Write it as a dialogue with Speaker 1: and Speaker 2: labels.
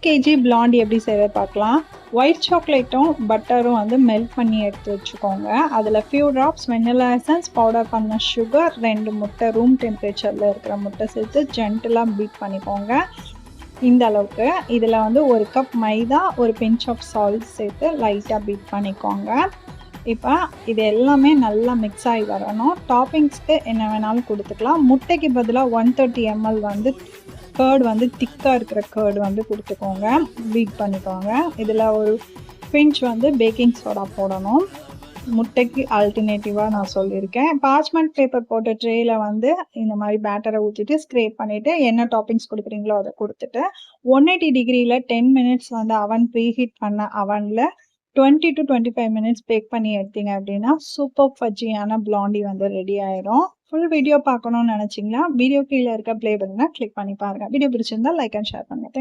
Speaker 1: KG blondie எப்படி செய்வது பார்க்கலாம். ஒயிட் சாக்லேட்டும் பட்டரும் வந்து மெல்ட் பண்ணி எடுத்து வச்சுக்கோங்க. அதில் few drops vanilla essence, powder பண்ண சுகர், 2 முட்டை ரூம் டெம்பரேச்சரில் இருக்கிற முட்டை சேர்த்து ஜென்டிலாக பீட் பண்ணிக்கோங்க. இந்த அளவுக்கு. இதில் வந்து 1 கப் மைதா, ஒரு பிஞ்ச் ஆஃப் சால்ட் சேர்த்து லைட்டாக பீட் பண்ணிக்கோங்க. இப்போ இது எல்லாமே நல்லா மிக்ஸ் ஆகி வரணும். டாப்பிங்ஸ்க்கு என்ன வேணாலும் கொடுத்துக்கலாம். முட்டைக்கு பதிலாக 130 ml வந்து கர்டு வந்து திக்காக இருக்கிற கர்டு வந்து கொடுத்துக்கோங்க. பீட் பண்ணிக்கோங்க. இதில் ஒரு பிஞ்ச் வந்து பேக்கிங் சோடா போடணும். முட்டைக்கு ஆல்டர்னேட்டிவாக நான் சொல்லியிருக்கேன். பார்ச்மெண்ட் பேப்பர் போட்ட ட்ரேயில் வந்து இந்த மாதிரி பேட்டரை ஊற்றிட்டு ஸ்க்ரேப் பண்ணிவிட்டு என்ன டாப்பிங்ஸ் கொடுக்குறீங்களோ அதை கொடுத்துட்டு 180 டிகிரியில் 10 மினிட்ஸ் வந்து அவன் ப்ரீஹீட் பண்ண அவனில் 20 to 25 மினிட்ஸ் பேக் பண்ணி எடுத்தீங்க அப்படின்னா சூப்பர் ஃபஜ்ஜியான பிளாண்டி வந்து ரெடி ஆயிடும். ஃபுல் வீடியோ பார்க்கணும்னு நினச்சிங்கன்னா வீடியோ கீழே இருக்க ப்ளே பட்டனை கிளிக் பண்ணி பாருங்கள். வீடியோ பிடிச்சிருந்தா லைக் அண்ட் ஷேர் பண்ணுங்கள்.